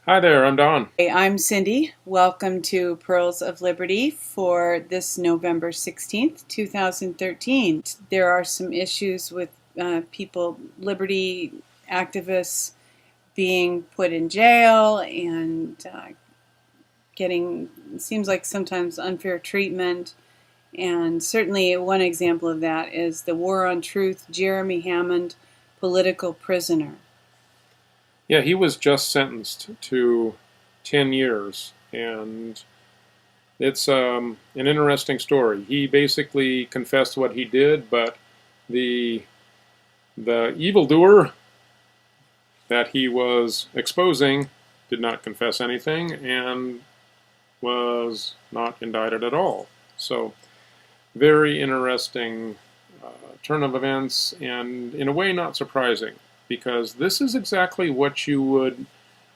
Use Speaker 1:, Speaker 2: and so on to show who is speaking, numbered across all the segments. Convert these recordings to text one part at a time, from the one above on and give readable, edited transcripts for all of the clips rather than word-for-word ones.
Speaker 1: Hi there, I'm Don.
Speaker 2: Hey, I'm Cindy. Welcome to Pearls of Liberty for this November 16th, 2013. There are some issues with liberty activists being put in jail and getting, seems like sometimes unfair treatment. And certainly one example of that is the War on Truth, Jeremy Hammond, political prisoner.
Speaker 1: Yeah, he was just sentenced to 10 years, and it's an interesting story. He basically confessed what he did, but the evildoer that he was exposing did not confess anything and was not indicted at all. So, very interesting turn of events, and in a way not surprising, because this is exactly what you would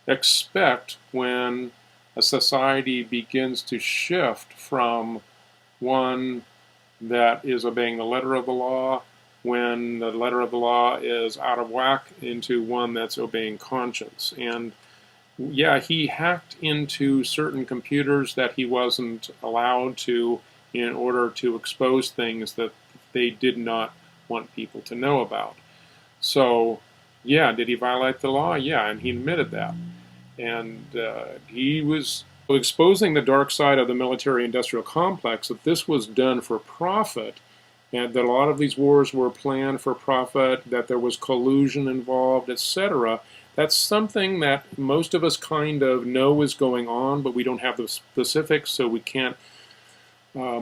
Speaker 1: expect when a society begins to shift from one that is obeying the letter of the law, when the letter of the law is out of whack, into one that's obeying conscience. And yeah, he hacked into certain computers that he wasn't allowed to in order to expose things that they did not want people to know about. So, yeah, did he violate the law? Yeah, and he admitted that. And he was exposing the dark side of the military-industrial complex, that this was done for profit, and that a lot of these wars were planned for profit, that there was collusion involved, etc. That's something that most of us kind of know is going on, but we don't have the specifics, so we can't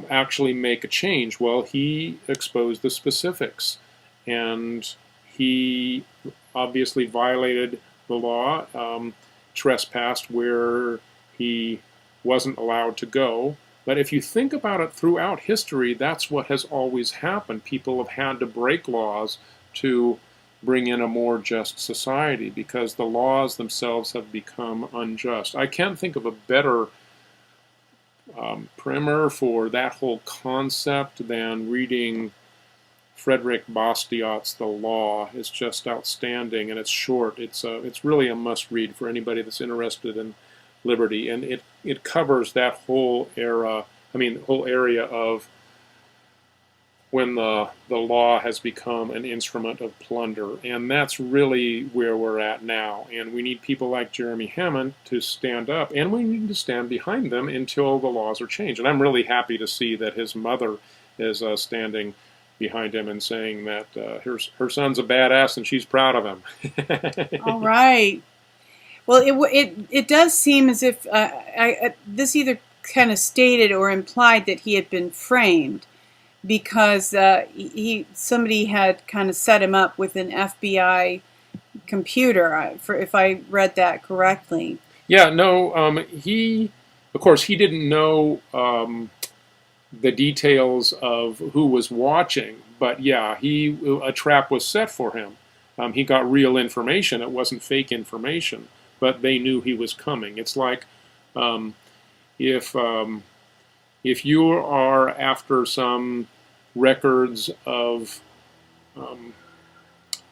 Speaker 1: actually make a change. Well, he exposed the specifics, and he obviously violated the law, trespassed where he wasn't allowed to go. But if you think about it throughout history, that's what has always happened. People have had to break laws to bring in a more just society because the laws themselves have become unjust. I can't think of a better primer for that whole concept than reading Frederick Bastiat's The Law. Is just outstanding, and it's short. It's really a must-read for anybody that's interested in liberty, and it covers that whole era. I mean, the whole area of when the law has become an instrument of plunder, and that's really where we're at now. And we need people like Jeremy Hammond to stand up, and we need to stand behind them until the laws are changed. And I'm really happy to see that his mother is standing behind him and saying that her son's a badass and she's proud of him.
Speaker 2: All right. Well, it does seem as if this either kind of stated or implied that he had been framed because somebody had kind of set him up with an FBI computer, if I read that correctly.
Speaker 1: Yeah, no, he, of course, he didn't know the details of who was watching, but yeah, a trap was set for him. He got real information. It wasn't fake information, but they knew he was coming. It's like um, if you are after some records of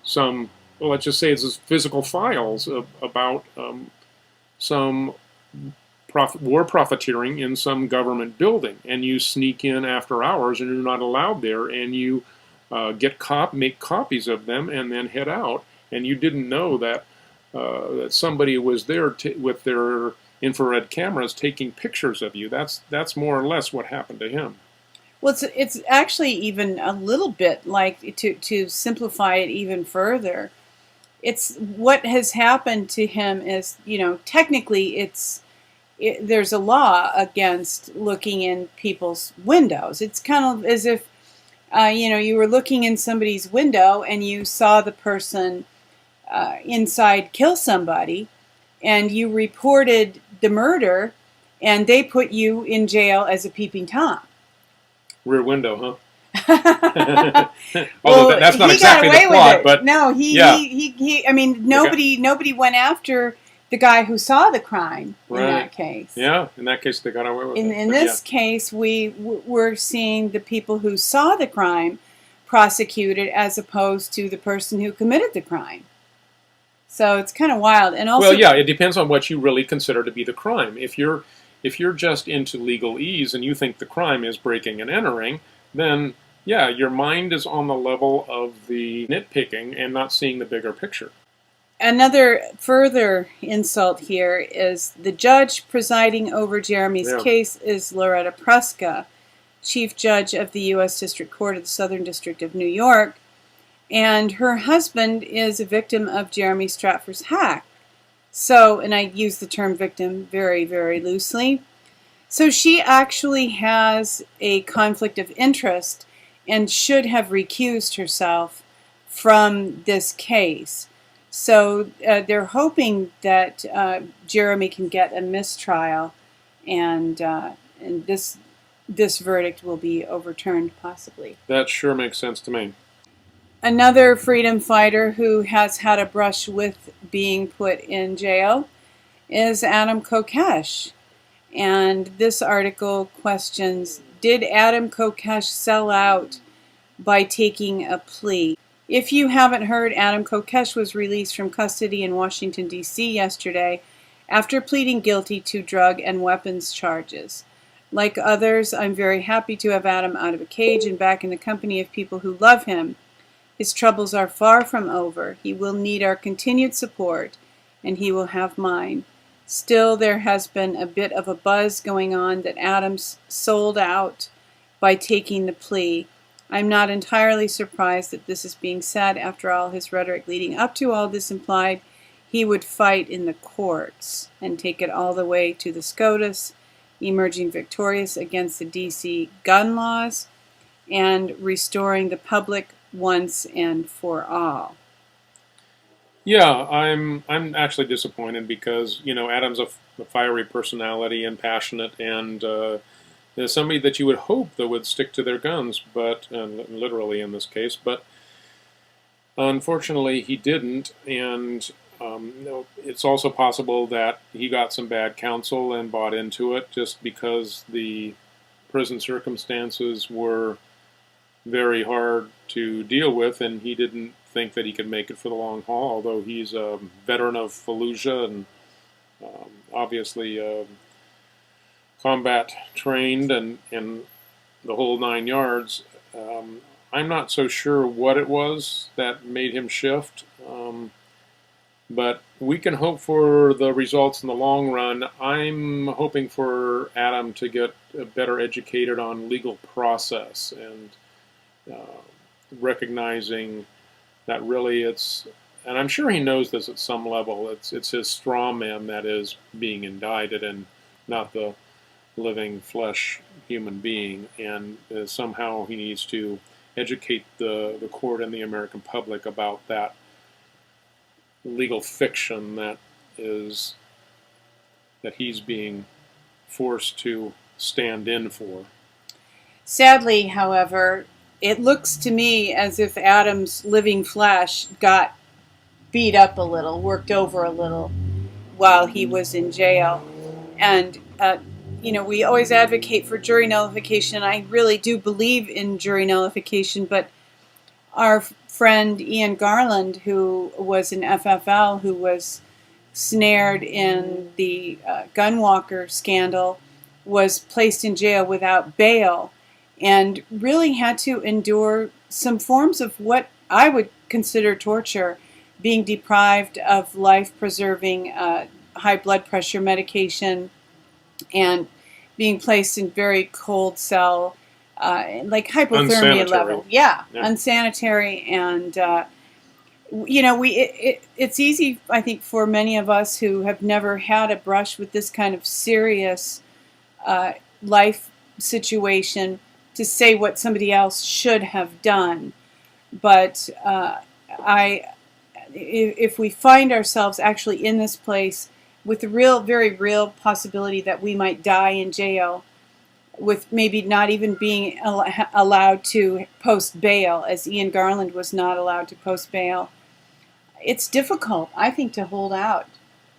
Speaker 1: some, well, let's just say it's physical files about some war profiteering in some government building, and you sneak in after hours and you're not allowed there, and you make copies of them and then head out, and you didn't know that that somebody was there with their infrared cameras taking pictures of you. That's more or less what happened to him.
Speaker 2: Well, it's actually even a little bit like, to simplify it even further, it's what has happened to him is, technically there's a law against looking in people's windows. It's kind of as if, you were looking in somebody's window and you saw the person inside kill somebody, and you reported the murder, and they put you in jail as a peeping Tom.
Speaker 1: Rear Window,
Speaker 2: Well,
Speaker 1: huh? Although that's not
Speaker 2: he got
Speaker 1: exactly
Speaker 2: away
Speaker 1: the
Speaker 2: with
Speaker 1: plot,
Speaker 2: it.
Speaker 1: but
Speaker 2: No,
Speaker 1: yeah.
Speaker 2: I mean, nobody went after the guy who saw the crime in
Speaker 1: Right.
Speaker 2: that case.
Speaker 1: Yeah, in that case they got away with it.
Speaker 2: In
Speaker 1: But
Speaker 2: this
Speaker 1: yeah.
Speaker 2: case, we're seeing the people who saw the crime prosecuted as opposed to the person who committed the crime. So it's kind of wild. And
Speaker 1: Well,
Speaker 2: also,
Speaker 1: yeah, it depends on what you really consider to be the crime. If you're just into legalese and you think the crime is breaking and entering, then yeah, your mind is on the level of the nitpicking and not seeing the bigger picture.
Speaker 2: another further insult here is the judge presiding over Jeremy's
Speaker 1: Yeah.
Speaker 2: case is Loretta Preska, Chief Judge of the U.S. District Court of the Southern District of New York, and her husband is a victim of Jeremy Stratford's hack. So, and I use the term victim very, very loosely. So she actually has a conflict of interest and should have recused herself from this case. So they're hoping that Jeremy can get a mistrial, and this verdict will be overturned possibly.
Speaker 1: That sure makes sense to me.
Speaker 2: Another freedom fighter who has had a brush with being put in jail is Adam Kokesh. And this article questions, did Adam Kokesh sell out by taking a plea? If you haven't heard, Adam Kokesh was released from custody in Washington, D.C. yesterday after pleading guilty to drug and weapons charges. Like others, I'm very happy to have Adam out of a cage and back in the company of people who love him. His troubles are far from over. He will need our continued support, and he will have mine. Still, there has been a bit of a buzz going on that Adams sold out by taking the plea. I'm not entirely surprised that this is being said. After all, his rhetoric leading up to all this implied he would fight in the courts and take it all the way to the SCOTUS, emerging victorious against the D.C. gun laws and restoring the public once and for all.
Speaker 1: Yeah, I'm actually disappointed because Adam's a fiery personality and passionate, and is somebody that you would hope that would stick to their guns, but literally in this case, but unfortunately he didn't, and it's also possible that he got some bad counsel and bought into it just because the prison circumstances were very hard to deal with, and he didn't think that he could make it for the long haul, although he's a veteran of Fallujah and obviously combat trained and the whole 9 yards. I'm not so sure what it was that made him shift, but we can hope for the results in the long run. I'm hoping for Adam to get better educated on legal process and recognizing that really and I'm sure he knows this at some level, it's his straw man that is being indicted and not the living flesh human being, and somehow he needs to educate the court and the American public about that legal fiction that he's being forced to stand in for.
Speaker 2: Sadly, however, it looks to me as if Adam's living flesh got beat up a little, worked over a little while he was in jail. And, we always advocate for jury nullification. I really do believe in jury nullification, but our friend Ian Garland, who was an FFL, who was snared in the Gunwalker scandal, was placed in jail without bail and really had to endure some forms of what I would consider torture, being deprived of life-preserving high blood pressure medication and being placed in very cold cell, like hypothermia
Speaker 1: Unsanitary.
Speaker 2: level. Yeah, unsanitary. And, it's easy, I think, for many of us who have never had a brush with this kind of serious life situation to say what somebody else should have done. But if we find ourselves actually in this place with the very real possibility that we might die in jail, with maybe not even being allowed to post bail, as Ian Garland was not allowed to post bail, it's difficult, I think, to hold out.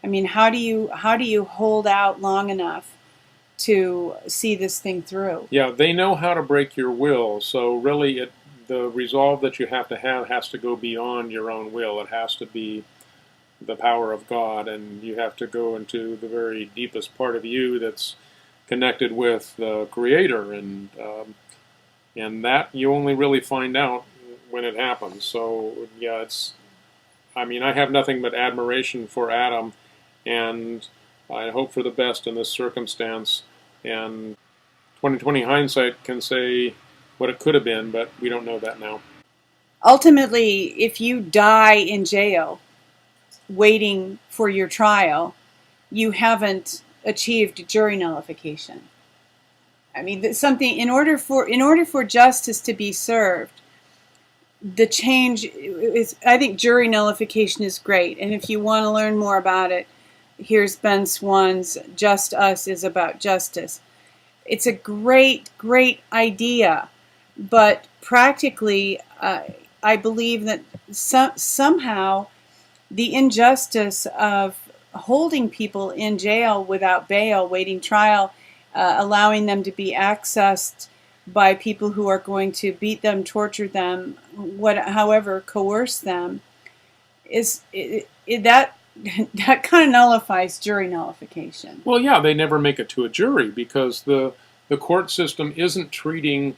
Speaker 2: I mean, how do you hold out long enough to see this thing through?
Speaker 1: Yeah, they know how to break your will, so really the resolve that you have to have has to go beyond your own will. It has to be the power of God, and you have to go into the very deepest part of you that's connected with the Creator, and that you only really find out when it happens. So yeah, it's. I mean, I have nothing but admiration for Adam, and I hope for the best in this circumstance. And 2020 hindsight can say what it could have been, but we don't know that now.
Speaker 2: Ultimately, if you die in jail waiting for your trial, you haven't achieved jury nullification. I mean, something in order for justice to be served, the change is. I think jury nullification is great, and if you want to learn more about it, here's Ben Swan's "Just Us" is about justice. It's a great, great idea, but practically, I believe that somehow the injustice of holding people in jail without bail, waiting trial, allowing them to be accessed by people who are going to beat them, torture them, however, coerce them, that that kind of nullifies jury nullification.
Speaker 1: Well, yeah, they never make it to a jury because the court system isn't treating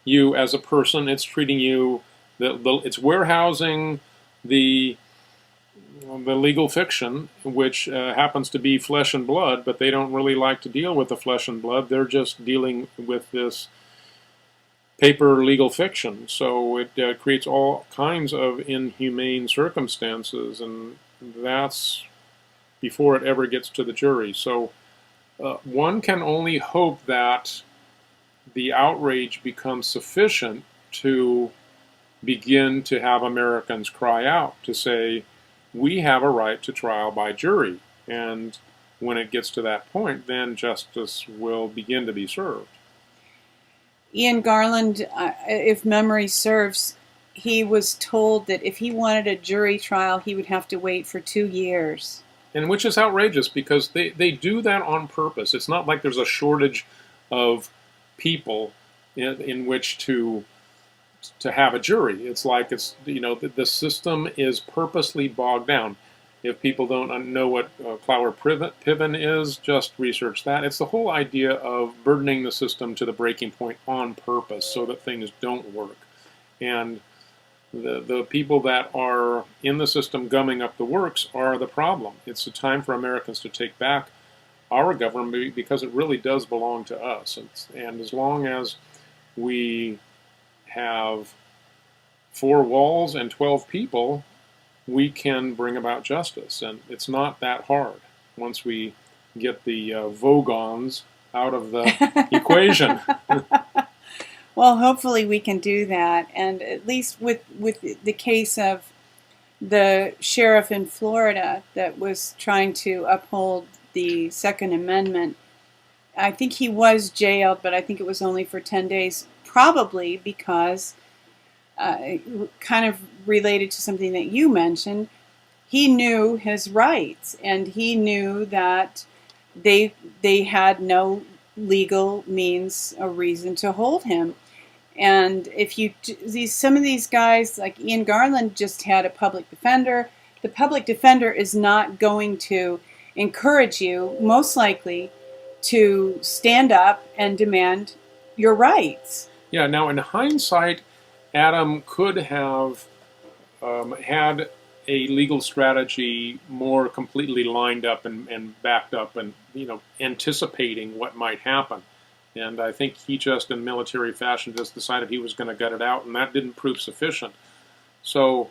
Speaker 1: you as a person; it's treating you. It's warehousing the legal fiction, which happens to be flesh and blood, but they don't really like to deal with the flesh and blood. They're just dealing with this paper legal fiction. So it creates all kinds of inhumane circumstances, and that's before it ever gets to the jury. So one can only hope that the outrage becomes sufficient to begin to have Americans cry out to say, we have a right to trial by jury. And when it gets to that point, then justice will begin to be served.
Speaker 2: Ian Garland, if memory serves, he was told that if he wanted a jury trial, he would have to wait for 2 years.
Speaker 1: And which is outrageous because they do that on purpose. It's not like there's a shortage of people in which to have a jury. It's like the system is purposely bogged down. If people don't know what Clower-Piven is, just research that. It's the whole idea of burdening the system to the breaking point on purpose so that things don't work. And the people that are in the system gumming up the works are the problem. It's a time for Americans to take back our government because it really does belong to us. And as long as we have 4 walls and 12 people, we can bring about justice. And it's not that hard once we get the Vogons out of the equation.
Speaker 2: Well, hopefully we can do that. And at least with the case of the sheriff in Florida that was trying to uphold the Second Amendment, I think he was jailed, but I think it was only for 10 days, probably because, kind of related to something that you mentioned, he knew his rights, and he knew that they had no legal means or reason to hold him. And if some of these guys, like Ian Garland, just had a public defender. The public defender is not going to encourage you, most likely, to stand up and demand your rights.
Speaker 1: Yeah, now in hindsight, Adam could have had a legal strategy more completely lined up and backed up and, anticipating what might happen. And I think he just, in military fashion, just decided he was going to gut it out, and that didn't prove sufficient. So,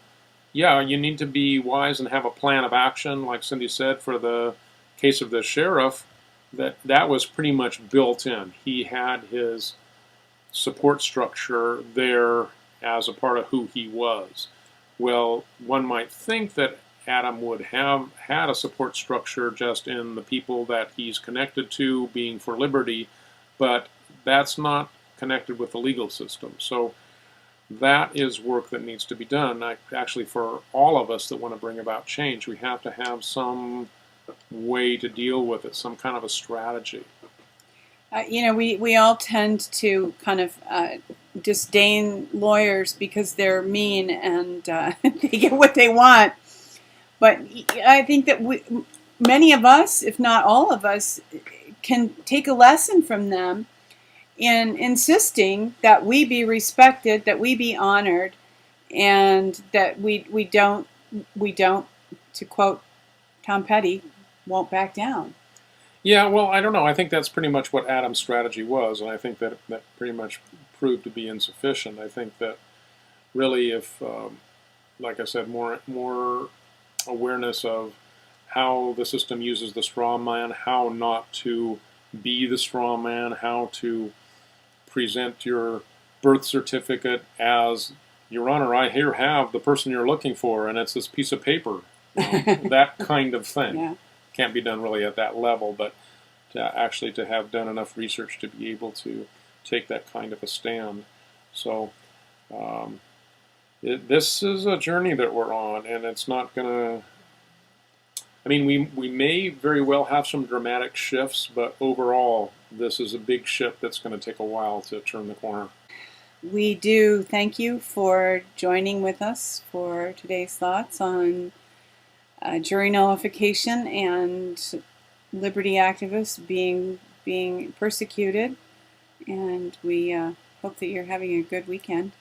Speaker 1: yeah, you need to be wise and have a plan of action, like Cindy said, for the case of the sheriff, that was pretty much built in. He had his support structure there as a part of who he was. Well, one might think that Adam would have had a support structure just in the people that he's connected to being for liberty, but that's not connected with the legal system. So that is work that needs to be done. Actually, for all of us that want to bring about change, we have to have some way to deal with it, some kind of a strategy.
Speaker 2: We all tend to kind of disdain lawyers because they're mean and they get what they want. But I think that many of us, if not all of us, can take a lesson from them in insisting that we be respected, that we be honored, and that we don't, to quote Tom Petty, won't back down.
Speaker 1: Yeah, well, I don't know. I think that's pretty much what Adam's strategy was, and I think that pretty much proved to be insufficient. I think that really, if, like I said, more awareness of how the system uses the straw man, how not to be the straw man, how to present your birth certificate as, Your Honor, I here have the person you're looking for, and it's this piece of paper. That kind of thing.
Speaker 2: Yeah.
Speaker 1: Can't be done really at that level, but to have done enough research to be able to take that kind of a stand. So this is a journey that we're on, and it's not going to... I mean, we may very well have some dramatic shifts, but overall, this is a big ship that's going to take a while to turn the corner.
Speaker 2: We do thank you for joining with us for today's thoughts on jury nullification and liberty activists being persecuted. And we hope that you're having a good weekend.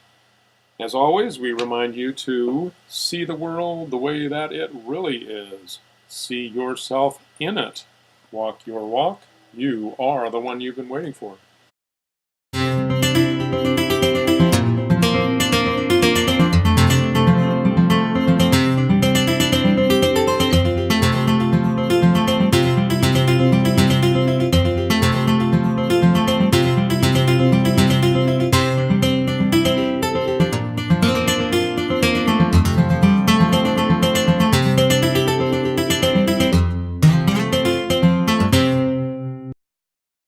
Speaker 1: As always, we remind you to see the world the way that it really is. See yourself in it. Walk your walk. You are the one you've been waiting for.